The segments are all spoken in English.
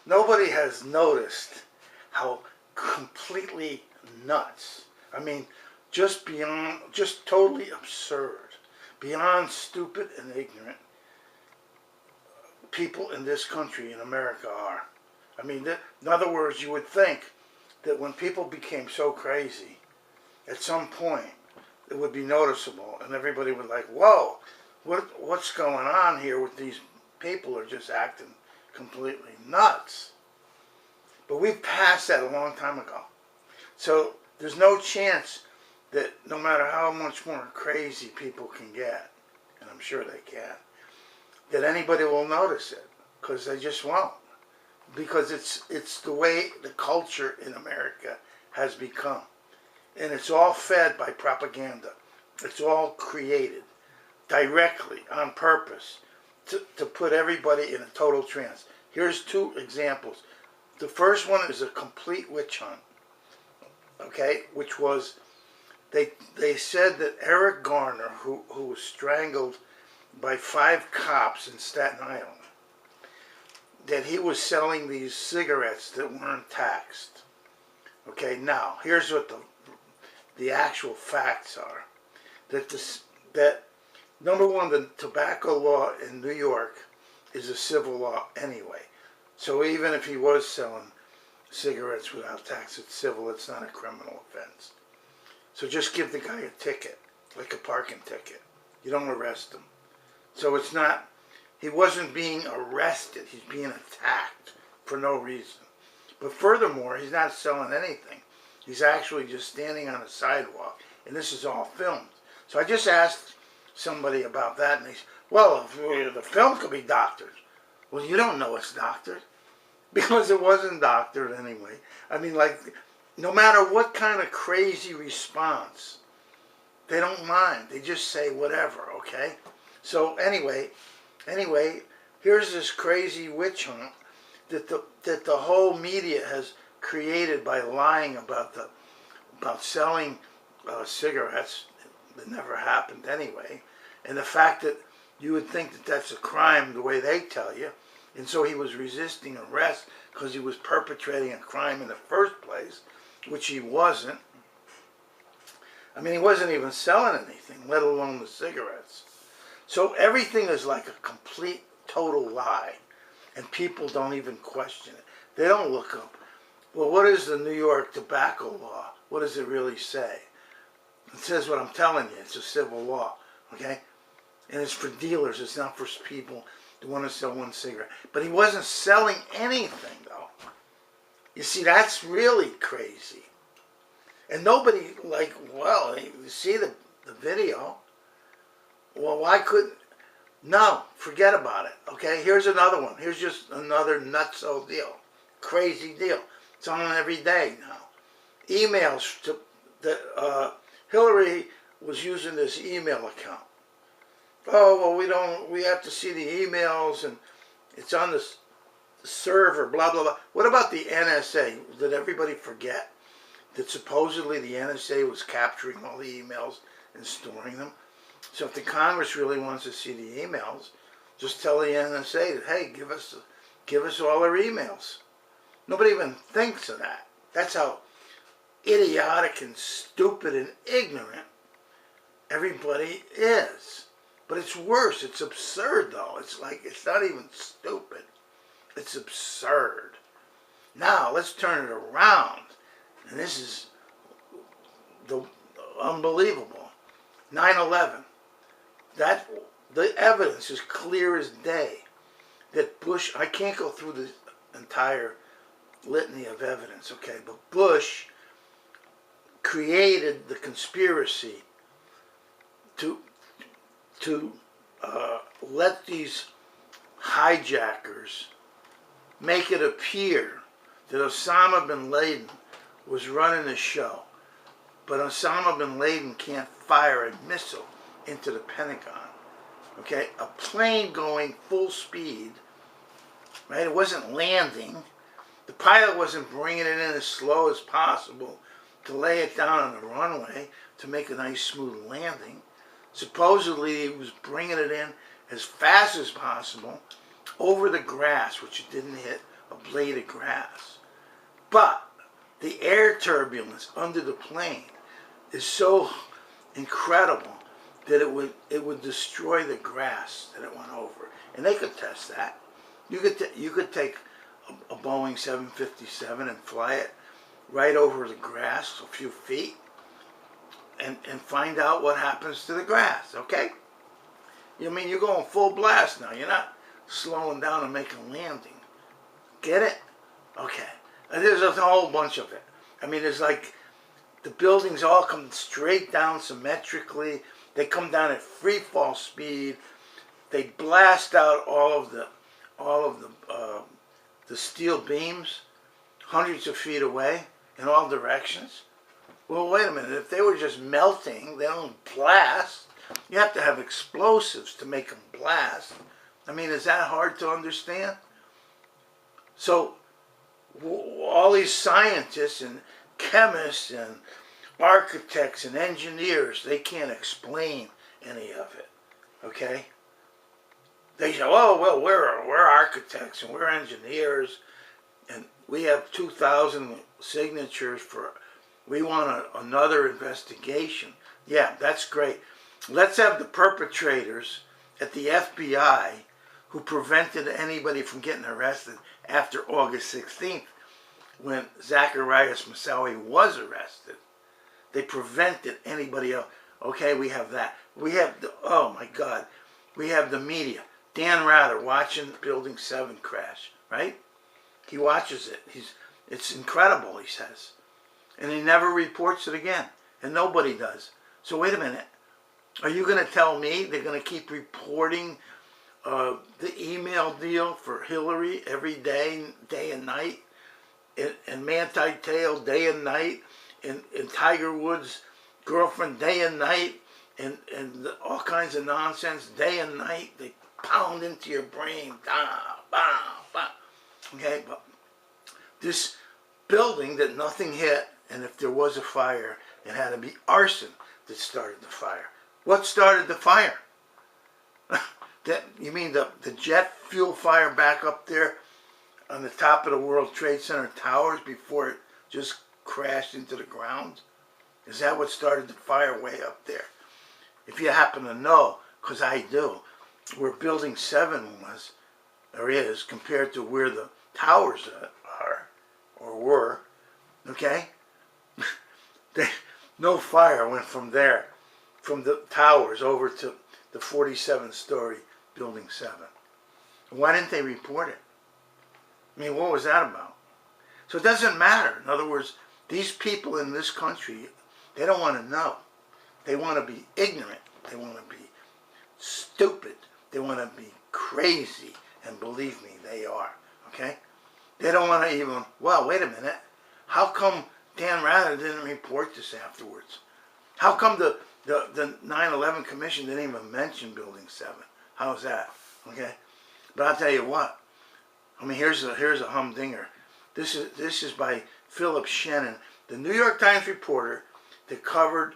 nobody has noticed how completely nuts, I mean, just beyond, just totally absurd, beyond stupid and ignorant people in this country, in America, are. I mean, in other words, you would think that when people became so crazy, at some point, it would be noticeable, and everybody would like, whoa, what's going on here with these people are just acting completely nuts. But we've passed that a long time ago. So there's no chance that no matter how much more crazy people can get, and I'm sure they can, that anybody will notice it, because they just won't. Because it's the way the culture in America has become. And it's all fed by propaganda. It's all created directly, on purpose, to put everybody in a total trance. Here's two examples. The first one is a complete witch hunt, okay, which was, they said that Eric Garner, who was strangled by 5 cops in Staten Island, that he was selling these cigarettes that weren't taxed. Okay, now, here's what the actual facts are. That number one, the tobacco law in New York is a civil law anyway. So even if he was selling cigarettes without tax, it's civil, it's not a criminal offense. So just give the guy a ticket, like a parking ticket. You don't arrest him. So it's not, he wasn't being arrested, he's being attacked for no reason. But furthermore, he's not selling anything. He's actually just standing on a sidewalk, and this is all filmed. So I just asked somebody about that, and they said, well, the film could be doctored. Well, you don't know it's doctored, because it wasn't doctored anyway. I mean, like, no matter what kind of crazy response, they don't mind. They just say whatever, okay? So anyway, here's this crazy witch hunt that the whole media has created by lying about selling cigarettes that never happened anyway, and the fact that you would think that that's a crime the way they tell you, and so he was resisting arrest because he was perpetrating a crime in the first place, which he wasn't. I mean, he wasn't even selling anything, let alone the cigarettes. So everything is like a complete, total lie, and people don't even question it. They don't look up, well, what is the New York tobacco law? What does it really say? It says what I'm telling you. It's a civil law, okay? And it's for dealers. It's not for people who want to sell one cigarette. But he wasn't selling anything, though. You see, that's really crazy. And nobody, like, well, you see the video. Well, why couldn't... No, forget about it, okay? Here's another one. Here's just another nutso deal. Crazy deal. It's on every day now. Emails to Hillary was using this email account. Oh, well, we have to see the emails, and it's on the server, blah, blah, blah. What about the NSA? Did everybody forget that supposedly the NSA was capturing all the emails and storing them? So if the Congress really wants to see the emails, just tell the NSA that, hey, give us all our emails. Nobody even thinks of that. That's how idiotic and stupid and ignorant everybody is. But it's worse. It's absurd, though. It's like, it's not even stupid. It's absurd. Now, let's turn it around. And this is unbelievable. 9/11. The evidence is clear as day that Bush, I can't go through the entire litany of evidence, okay, but Bush created the conspiracy to let these hijackers make it appear that Osama bin Laden was running the show. But Osama bin Laden can't fire a missile into the Pentagon. Okay, a plane going full speed, right? It wasn't landing. The pilot wasn't bringing it in as slow as possible to lay it down on the runway to make a nice smooth landing. Supposedly he was bringing it in as fast as possible over the grass, which it didn't hit a blade of grass. But the air turbulence under the plane is so incredible that it would destroy the grass that it went over. And they could test that. You could take a Boeing 757 and fly it right over the grass a few feet and find out what happens to the grass, okay? You mean you're going full blast now. You're not slowing down and making a landing. Get it? Okay. And there's a whole bunch of it. I mean, there's like the buildings all come straight down symmetrically. They come down at free fall speed. They blast out all of the steel beams hundreds of feet away in all directions. Well, wait a minute. If they were just melting, they don't blast. You have to have explosives to make them blast. I mean, is that hard to understand? So all these scientists and chemists and architects and engineers, they can't explain any of it, okay? They say, oh, well, we're architects and we're engineers and we have 2,000 signatures for, we want another investigation. Yeah, that's great. Let's have the perpetrators at the FBI who prevented anybody from getting arrested after August 16th when Zacarias Moussaoui was arrested. They prevented anybody else. Okay, we have that. We have the, oh my God, we have the media. Dan Rather watching Building 7 crash, right? He watches it. It's incredible, he says. And he never reports it again. And nobody does. So wait a minute. Are you going to tell me they're going to keep reporting the email deal for Hillary every day, day and night? And Manti Te'o day and night? And Tiger Woods' girlfriend day and night? And all kinds of nonsense day and night? They pound into your brain. Okay, but this building that nothing hit, and if there was a fire, it had to be arson that started the fire. What started the fire? You mean the jet fuel fire back up there on the top of the World Trade Center towers before it just crashed into the ground? Is that what started the fire way up there? If you happen to know, because I do, where Building 7 was, or is, compared to where the towers are, or were, okay? No fire went from there, from the towers over to the 47-story Building 7. Why didn't they report it? I mean, what was that about? So it doesn't matter. In other words, these people in this country, they don't want to know. They want to be ignorant. They want to be stupid. They want to be crazy. And believe me, they are. Okay? They don't want to even, well, wait a minute. How come Dan Rather didn't report this afterwards? How come the 9/11 Commission didn't even mention Building 7? How's that? Okay? But I'll tell you what. I mean, here's a humdinger. This is by Philip Shannon, the New York Times reporter that covered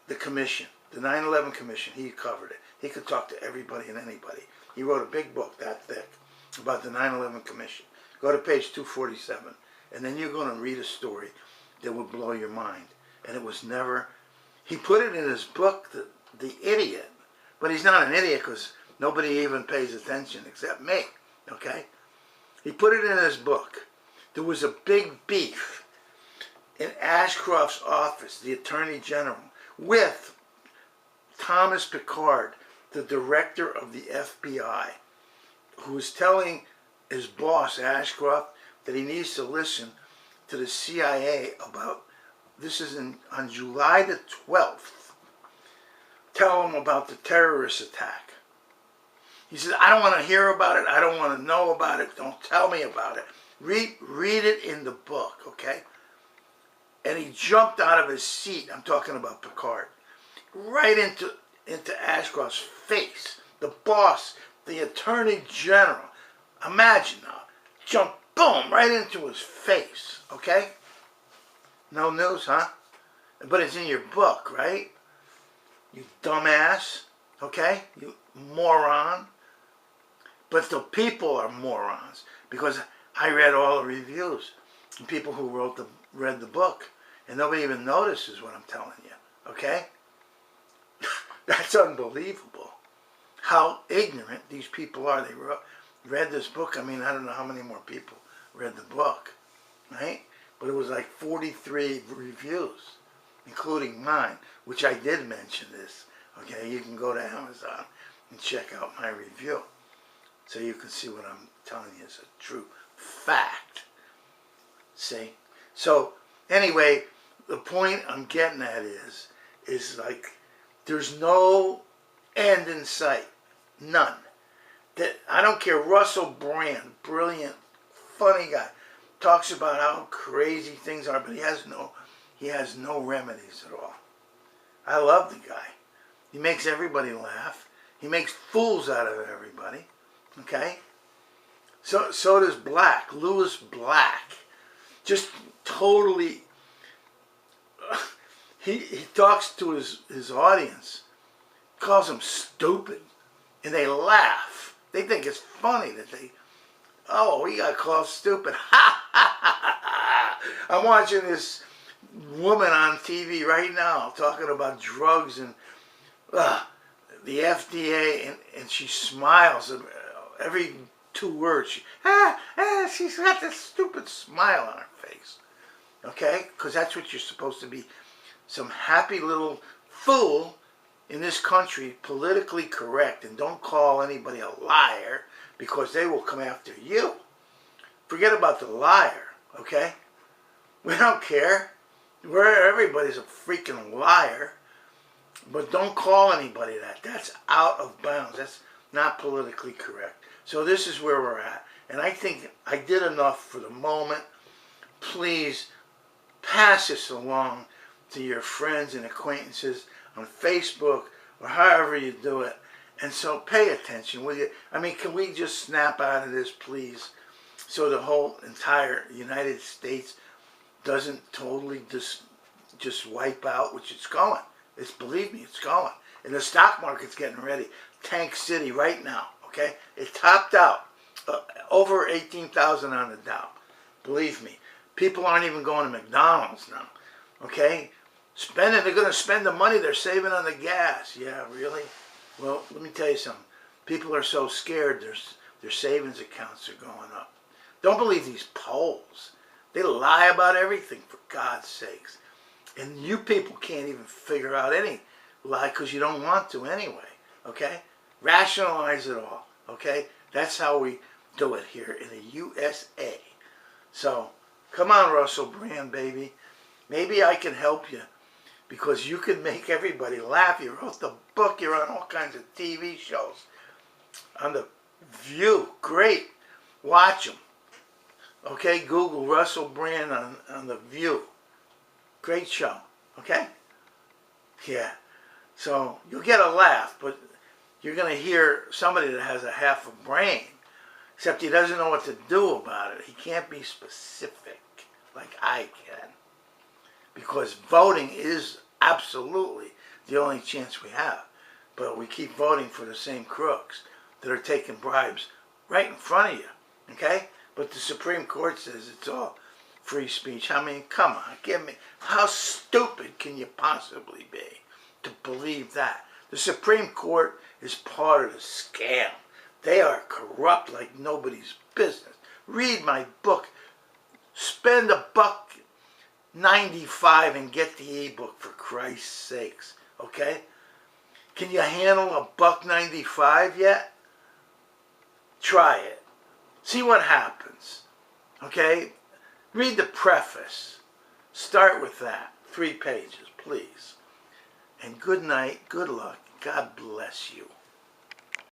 the commission, the 9/11 Commission. He covered it. He could talk to everybody and anybody. He wrote a big book that thick about the 9/11 Commission. Go to page 247, and then you're going to read a story that will blow your mind. And it was never, he put it in his book, The Idiot, but he's not an idiot because nobody even pays attention except me, okay? He put it in his book. There was a big beef in Ashcroft's office, the Attorney General, with Thomas Picard, the director of the FBI, who was telling his boss, Ashcroft, that he needs to listen to the CIA about, this is on July the 12th, tell him about the terrorist attack. He says, I don't want to hear about it. I don't want to know about it. Don't tell me about it. Read it in the book, okay? And he jumped out of his seat. I'm talking about Picard. Right into Ashcroft's face. The boss, the Attorney General. Imagine now. Jump, boom, right into his face, okay? No news, huh? But it's in your book, right? You dumbass, okay? You moron. But the people are morons because I read all the reviews and people who read the book, and nobody even notices what I'm telling you. Okay? That's unbelievable. How ignorant these people are. They read this book. I mean, I don't know how many more people read the book, right? But it was like 43 reviews, including mine, which I did mention this. Okay, you can go to Amazon and check out my review, so you can see what I'm telling you is a true fact. See? So, anyway, the point I'm getting at is like, there's no end in sight. None. That I don't care. Russell Brand, brilliant, funny guy, talks about how crazy things are, but he has no remedies at all. I love the guy. He makes everybody laugh. He makes fools out of everybody. Okay? So does Black, Lewis Black. Just totally, he talks to his audience, calls them stupid, and they laugh. They think it's funny that we got called stupid. Ha ha ha ha. I'm watching this woman on TV right now talking about drugs and the FDA, and she smiles every 2 words. She's got this stupid smile on her face. Okay? Because that's what you're supposed to be. Some happy little fool in this country, politically correct, and don't call anybody a liar, because they will come after you. Forget about the liar, okay? We don't care. Everybody's a freaking liar. But don't call anybody that. That's out of bounds. That's not politically correct. So this is where we're at. And I think I did enough for the moment. Please pass this along to your friends and acquaintances on Facebook or however you do it. And so pay attention, will you? I mean, can we just snap out of this, please? So the whole entire United States doesn't totally just wipe out, which it's going. Believe me, it's going. And the stock market's getting ready. Tank City right now, okay? It topped out over 18,000 on the Dow. Believe me. People aren't even going to McDonald's now, okay? They're going to spend the money they're saving on the gas. Yeah, really? Well, let me tell you something. People are so scared their savings accounts are going up. Don't believe these polls. They lie about everything, for God's sakes. And you people can't even figure out any lie because you don't want to anyway, okay? Rationalize it all, okay? That's how we do it here in the USA. So, come on, Russell Brand, baby. Maybe I can help you because you can make everybody laugh. You wrote the book. You're on all kinds of TV shows. On The View. Great. Watch them. Okay? Google Russell Brand on The View. Great show. Okay? Yeah. So, you'll get a laugh, but you're going to hear somebody that has a half a brain, except he doesn't know what to do about it. He can't be specific like I can. Because voting is absolutely the only chance we have. But we keep voting for the same crooks that are taking bribes right in front of you. Okay? But the Supreme Court says it's all free speech. I mean, come on, give me. How stupid can you possibly be to believe that? The Supreme Court is part of the scam. They are corrupt like nobody's business. Read my book. Spend $1.95 and get the ebook, for Christ's sakes. Okay? Can you handle $1.95 yet? Try it. See what happens. Okay? Read the preface. Start with that. 3 pages, please. And good night, good luck. God bless you.